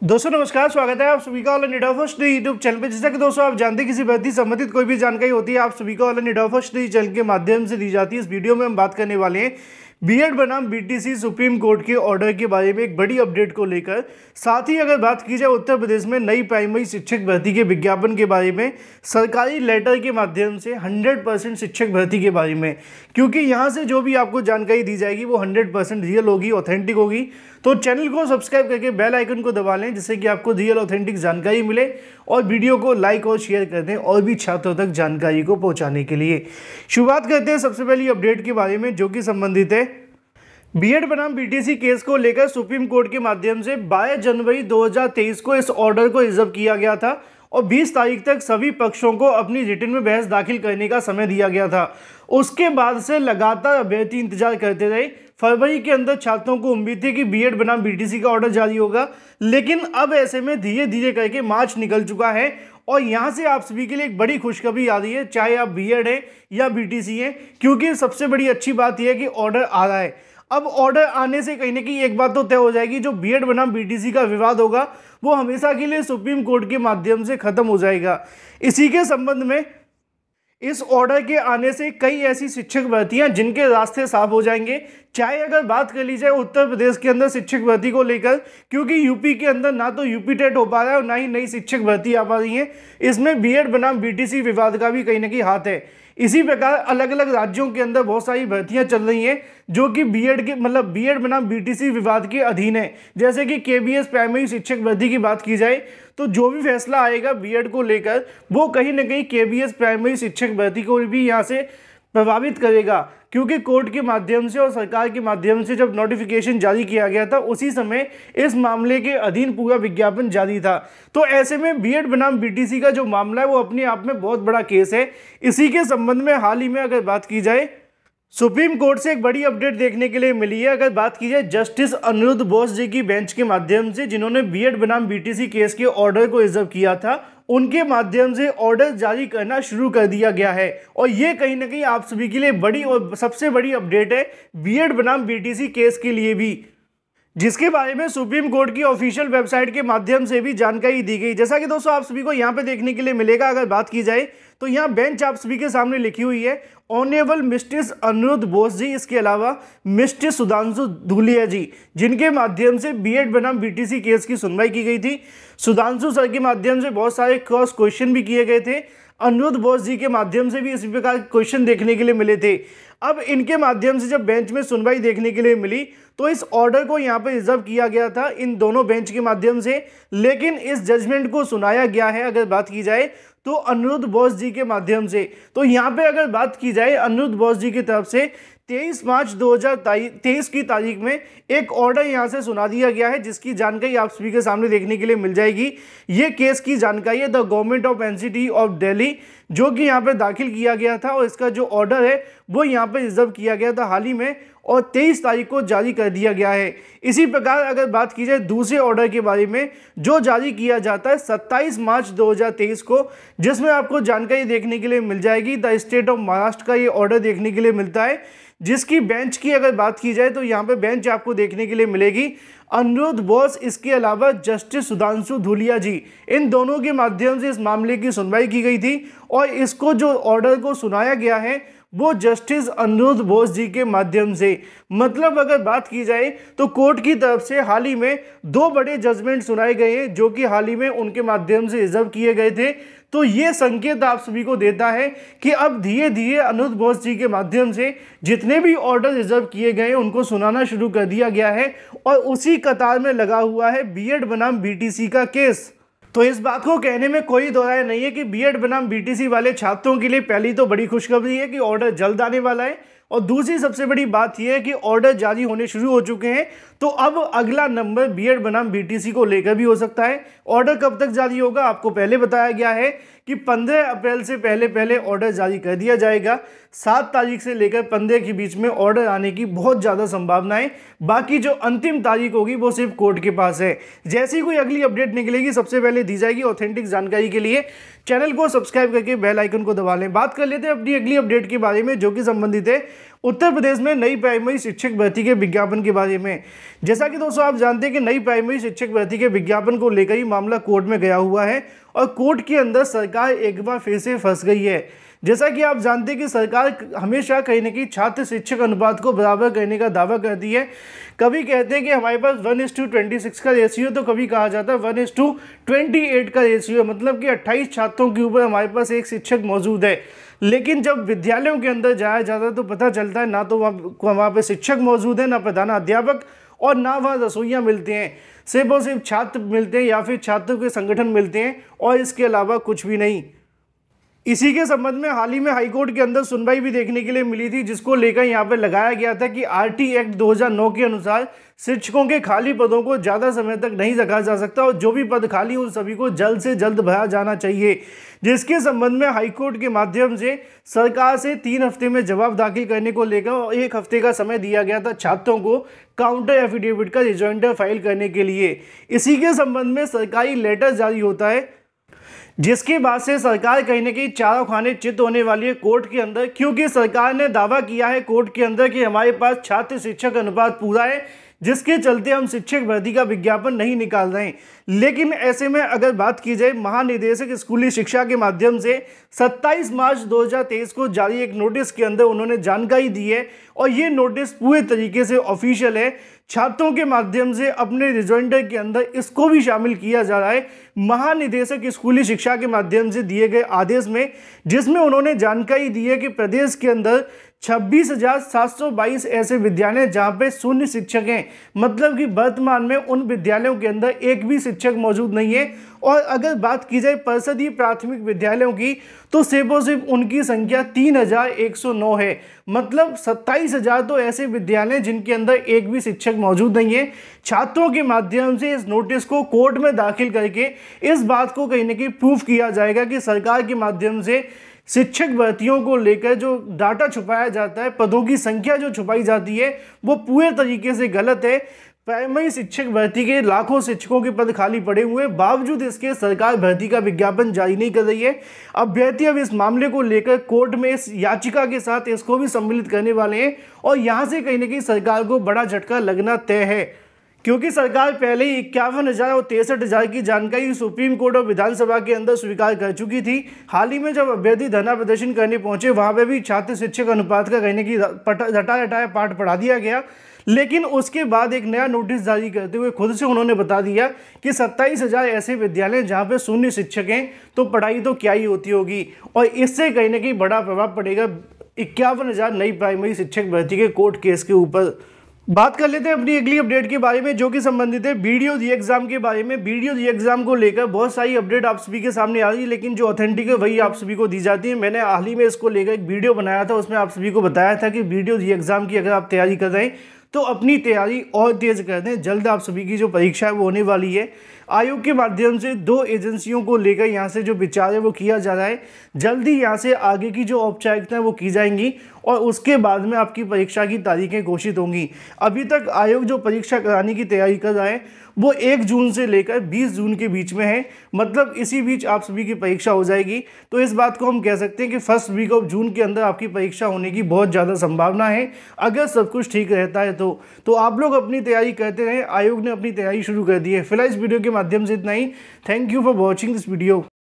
दोस्तों नमस्कार, स्वागत है आप सभी का all India first YouTube channel पे। जैसा कि दोस्तों आप जानते हैं किसी भर्ती संबंधित कोई भी जानकारी होती है आप सभी को ऑल इंडिया फर्स्ट चैनल के माध्यम से दी जाती है। इस वीडियो में हम बात करने वाले हैं बीएड बनाम बीटीसी सुप्रीम कोर्ट के ऑर्डर के बारे में एक बड़ी अपडेट को लेकर। साथ ही अगर बात की जाए उत्तर प्रदेश में नई प्राइमरी शिक्षक भर्ती के विज्ञापन के बारे में, सरकारी लेटर के माध्यम से 100% शिक्षक भर्ती के बारे में, क्योंकि यहाँ से जो भी आपको जानकारी दी जाएगी वो 100% रियल होगी, ऑथेंटिक होगी। तो चैनल को सब्सक्राइब करके बेल आइकन को दबा लें जिससे कि आपको रियल ऑथेंटिक जानकारी मिले, और वीडियो को लाइक और शेयर कर दें और भी छात्रों तक जानकारी को पहुंचाने के लिए। शुरुआत करते हैं सबसे पहली अपडेट के बारे में, जो कि संबंधित है बीएड बनाम बीटीसी केस को लेकर। सुप्रीम कोर्ट के माध्यम से 22 जनवरी 2023 को इस ऑर्डर को रिजर्व किया गया था और 20 तारीख तक सभी पक्षों को अपनी रिटन में बहस दाखिल करने का समय दिया गया था। उसके बाद से लगातार अभ्यर्थी इंतजार करते रहे। फरवरी के अंदर छात्रों को उम्मीद थी कि बीएड बनाम बीटीसी का ऑर्डर जारी होगा, लेकिन अब ऐसे में धीरे धीरे करके मार्च निकल चुका है और यहाँ से आप सभी के लिए एक बड़ी खुशखबरी आ रही है, चाहे आप बीएड है या बीटीसी है, क्योंकि सबसे बड़ी अच्छी बात यह है कि ऑर्डर आ रहा है। अब ऑर्डर आने से कहीं ना कहीं एक बात तो तय हो जाएगी, जो बीएड बनाम बीटीसी का विवाद होगा वो हमेशा के लिए सुप्रीम कोर्ट के माध्यम से खत्म हो जाएगा। इसी के संबंध में इस ऑर्डर के आने से कई ऐसी शिक्षक भर्तियां जिनके रास्ते साफ हो जाएंगे। चाहे अगर बात कर ली जाए उत्तर प्रदेश के अंदर शिक्षक भर्ती को लेकर, क्योंकि यूपी के अंदर ना तो यूपी टेट हो पा रहा है और ना ही नई शिक्षक भर्ती आ पा रही है। इसमें बीएड बनाम बीटीसी विवाद का भी कहीं ना कहीं हाथ है। इसी प्रकार अलग अलग राज्यों के अंदर बहुत सारी भर्तियां चल रही हैं जो कि बीएड बनाम बीटीसी विवाद के अधीन है। जैसे कि केबीएस प्राइमरी शिक्षक भर्ती की बात की जाए तो जो भी फैसला आएगा बीएड को लेकर वो कहीं ना कहीं केबीएस प्राइमरी शिक्षक भर्ती को भी यहाँ से प्रभावित करेगा, क्योंकि कोर्ट के माध्यम से और सरकार के माध्यम से जब नोटिफिकेशन जारी किया गया था उसी समय इस मामले के अधीन पूरा विज्ञापन जारी था। तो ऐसे में बीएड बनाम बीटीसी का जो मामला है वो अपने आप में बहुत बड़ा केस है। इसी के संबंध में हाल ही में अगर बात की जाए सुप्रीम कोर्ट से एक बड़ी अपडेट देखने के लिए मिली है। अगर बात की जाए जस्टिस अनिरुद्ध बोस जी की बेंच के माध्यम से, जिन्होंने बीएड बनाम बीटीसी केस के ऑर्डर को रिजर्व किया था, उनके माध्यम से ऑर्डर जारी करना शुरू कर दिया गया है। और ये कहीं ना कहीं आप सभी के लिए बड़ी और सबसे बड़ी अपडेट है बीएड बनाम बीटीसी केस के लिए भी, जिसके बारे में सुप्रीम कोर्ट की ऑफिशियल वेबसाइट के माध्यम से भी जानकारी दी गई। जैसा कि दोस्तों आप सभी को यहाँ पे देखने के लिए मिलेगा। अगर बात की जाए तो यहाँ बेंच आप सभी के सामने लिखी हुई है ऑनरेबल मिस्टिस अनिरुद्ध बोस जी, इसके अलावा मिस्टिस सुधांशु धूलिया जी, जिनके माध्यम से बीएड बनाम बीटीसी केस की सुनवाई की गई थी। सुधांशु सर के माध्यम से बहुत सारे क्रॉस क्वेश्चन भी किए गए थे। अनिरुद्ध बोस जी के माध्यम से भी इसी प्रकार क्वेश्चन देखने के लिए मिले थे। अब इनके माध्यम से जब बेंच में सुनवाई देखने के लिए मिली तो इस ऑर्डर को यहाँ पर रिजर्व किया गया था इन दोनों बेंच के माध्यम से, लेकिन इस जजमेंट को सुनाया गया है अगर बात की जाए तो अनिरुद्ध बोस जी के माध्यम से। तो यहाँ पे अगर बात की जाए अनिरुद्ध बोस जी की तरफ से 23 मार्च 2023 की तारीख में एक ऑर्डर यहाँ से सुना दिया गया है, जिसकी जानकारी आप सभी के सामने देखने के लिए मिल जाएगी। ये केस की जानकारी है the government of NCT of Delhi, जो कि यहाँ पे दाखिल किया गया था और इसका जो ऑर्डर है वो यहाँ पे रिजर्व किया गया था हाल ही में और 23 तारीख को जारी कर दिया गया है। इसी प्रकार अगर बात की जाए दूसरे ऑर्डर के बारे में जो जारी किया जाता है 27 मार्च 2023 को, जिसमें आपको जानकारी देखने के लिए मिल जाएगी। द स्टेट ऑफ महाराष्ट्र का ये ऑर्डर देखने के लिए मिलता है, जिसकी बेंच की अगर बात की जाए तो यहाँ पे बेंच आपको देखने के लिए मिलेगी अनिरुद्ध बोस, इसके अलावा जस्टिस सुधांशु धूलिया जी, इन दोनों के माध्यम से इस मामले की सुनवाई की गई थी और इसको जो ऑर्डर को सुनाया गया है वो जस्टिस अनिरुद्ध बोस जी के माध्यम से। मतलब अगर बात की जाए तो कोर्ट की तरफ से हाल ही में दो बड़े जजमेंट सुनाए गए हैं जो कि हाल ही में उनके माध्यम से रिजर्व किए गए थे। तो ये संकेत आप सभी को देता है कि अब धीरे धीरे अनिरुद्ध बोस जी के माध्यम से जितने भी ऑर्डर रिजर्व किए गए उनको सुनाना शुरू कर दिया गया है और उसी कतार में लगा हुआ है बीएड बनाम बीटीसी का केस। तो इस बात को कहने में कोई दो राय नहीं है कि बीएड बनाम बीटीसी वाले छात्रों के लिए पहली तो बड़ी खुशखबरी है कि ऑर्डर जल्द आने वाला है, और दूसरी सबसे बड़ी बात यह है कि ऑर्डर जारी होने शुरू हो चुके हैं। तो अब अगला नंबर बीएड बनाम बीटीसी को लेकर भी हो सकता है। ऑर्डर कब तक जारी होगा आपको पहले बताया गया है कि 15 अप्रैल से पहले ऑर्डर जारी कर दिया जाएगा। 7 तारीख से लेकर 15 के बीच में ऑर्डर आने की बहुत ज़्यादा संभावना है। बाकी जो अंतिम तारीख होगी वो सिर्फ कोर्ट के पास है। जैसे ही कोई अगली अपडेट निकलेगी सबसे पहले दी जाएगी। ऑथेंटिक जानकारी के लिए चैनल को सब्सक्राइब करके बेल आइकन को दबा लें। बात कर लेते हैं अपनी अगली अपडेट के बारे में, जो कि संबंधित है उत्तर प्रदेश में नई प्राइमरी शिक्षक भर्ती के विज्ञापन के बारे में। जैसा कि दोस्तों आप जानते हैं कि नई प्राइमरी शिक्षक भर्ती के विज्ञापन को लेकर ही मामला कोर्ट में गया हुआ है और कोर्ट के अंदर सरकार एक बार फिर से फंस गई है। जैसा कि आप जानते हैं कि सरकार हमेशा कहीं ना कहीं छात्र शिक्षक अनुपात को बराबर करने का दावा करती है। कभी कहते हैं कि हमारे पास 1:26 का रेशियो, तो कभी कहा जाता है 1:28 का रेशियो, मतलब कि 28 छात्रों के ऊपर हमारे पास एक शिक्षक मौजूद है। लेकिन जब विद्यालयों के अंदर जाया जाता है तो पता चलता है ना तो वहाँ पर शिक्षक मौजूद है, ना प्रधानाध्यापक, और ना वहाँ रसोइयाँ मिलते हैं। सिर्फ और सिर्फ छात्र मिलते हैं या फिर छात्रों के संगठन मिलते हैं और इसके अलावा कुछ भी नहीं। इसी के संबंध में हाल ही में हाईकोर्ट के अंदर सुनवाई भी देखने के लिए मिली थी, जिसको लेकर यहाँ पर लगाया गया था कि आरटी एक्ट 2009 के अनुसार शिक्षकों के खाली पदों को ज़्यादा समय तक नहीं रखा जा सकता और जो भी पद खाली उन सभी को जल्द से जल्द भरा जाना चाहिए। जिसके संबंध में हाईकोर्ट के माध्यम से सरकार से 3 हफ्ते में जवाब दाखिल करने को लेकर और 1 हफ्ते का समय दिया गया था छात्रों को काउंटर एफिडेविट का रिजॉइंडर फाइल करने के लिए। इसी के संबंध में सरकारी लेटर जारी होता है, जिसके बाद से सरकार कहीं ना कहीं चारों खाने चित होने वाली है कोर्ट के अंदर, क्योंकि सरकार ने दावा किया है कोर्ट के अंदर कि हमारे पास छात्र शिक्षक अनुपात पूरा है, जिसके चलते हम शिक्षक भर्ती का विज्ञापन नहीं निकाल रहे हैं। लेकिन ऐसे में अगर बात की जाए, महानिदेशक स्कूली शिक्षा के माध्यम से 27 मार्च 2023 को जारी एक नोटिस के अंदर उन्होंने जानकारी दी है और ये नोटिस पूरे तरीके से ऑफिशियल है। छात्रों के माध्यम से अपने रिजॉइंडर के अंदर इसको भी शामिल किया जा रहा है महानिदेशक स्कूली शिक्षा के माध्यम से दिए गए आदेश में, जिसमें उन्होंने जानकारी दी है कि प्रदेश के अंदर 26,722 ऐसे विद्यालय जहां पे शून्य शिक्षक हैं, मतलब कि वर्तमान में उन विद्यालयों के अंदर एक भी शिक्षक मौजूद नहीं है। और अगर बात की जाए परिषदीय प्राथमिक विद्यालयों की तो सिर्फ और सिर्फ उनकी संख्या 3,109 है, मतलब 27,000 तो ऐसे विद्यालय जिनके अंदर एक भी शिक्षक मौजूद नहीं है। छात्रों के माध्यम से इस नोटिस को कोर्ट में दाखिल करके इस बात को कहीं ना कहीं प्रूफ किया जाएगा कि सरकार के माध्यम से शिक्षक भर्तियों को लेकर जो डाटा छुपाया जाता है, पदों की संख्या जो छुपाई जाती है, वो पूरे तरीके से गलत है। प्राइमरी शिक्षक भर्ती के लाखों शिक्षकों के पद खाली पड़े हुए, बावजूद इसके सरकार भर्ती का विज्ञापन जारी नहीं कर रही है। अभ्यर्थी अब इस मामले को लेकर कोर्ट में इस याचिका के साथ इसको भी सम्मिलित करने वाले हैं और यहाँ से कहीं ना कहीं सरकार को बड़ा झटका लगना तय है, क्योंकि सरकार पहले ही 51,000 और 63,000 की जानकारी सुप्रीम कोर्ट और विधानसभा के अंदर स्वीकार कर चुकी थी। हाल ही में जब अभ्यर्थी धरना प्रदर्शन करने पहुंचे, वहां पे भी छात्र शिक्षक अनुपात का कहने की रटाया पाठ पढ़ा दिया गया। लेकिन उसके बाद एक नया नोटिस जारी करते हुए खुद से उन्होंने बता दिया कि 27,000 ऐसे विद्यालय जहाँ पे शून्य शिक्षक हैं, तो पढ़ाई तो क्या ही होती होगी। और इससे कहीं ना कहीं बड़ा प्रभाव पड़ेगा 51,000 नई प्राइमरी शिक्षक भर्ती के कोर्ट केस के ऊपर। बात कर लेते हैं अपनी अगली अपडेट के बारे में, जो कि संबंधित है वीडियो री एग्जाम के बारे में। वीडियो री एग्जाम को लेकर बहुत सारी अपडेट आप सभी के सामने आ रही है, लेकिन जो ऑथेंटिक है वही आप सभी को दी जाती है। मैंने हाल ही में इसको लेकर एक वीडियो बनाया था, उसमें आप सभी को बताया था कि वीडियो री एग्जाम की अगर आप तैयारी कर रहे हैं तो अपनी तैयारी और तेज कर दें। जल्द आप सभी की जो परीक्षा है वो होने वाली है। आयोग के माध्यम से 2 एजेंसियों को लेकर यहाँ से जो विचार है वो किया जा रहा है। जल्दी यहाँ से आगे की जो औपचारिकताएं वो की जाएंगी और उसके बाद में आपकी परीक्षा की तारीखें घोषित होंगी। अभी तक आयोग जो परीक्षा कराने की तैयारी कर रहा है वो 1 जून से लेकर 20 जून के बीच में है, मतलब इसी बीच आप सभी की परीक्षा हो जाएगी। तो इस बात को हम कह सकते हैं कि फर्स्ट वीक ऑफ जून के अंदर आपकी परीक्षा होने की बहुत ज़्यादा संभावना है, अगर सब कुछ ठीक रहता है तो आप लोग अपनी तैयारी करते रहें। आयोग ने अपनी तैयारी शुरू कर दी है। फिलहाल इस वीडियो के माध्यम से इतना ही। Thank you for watching this video.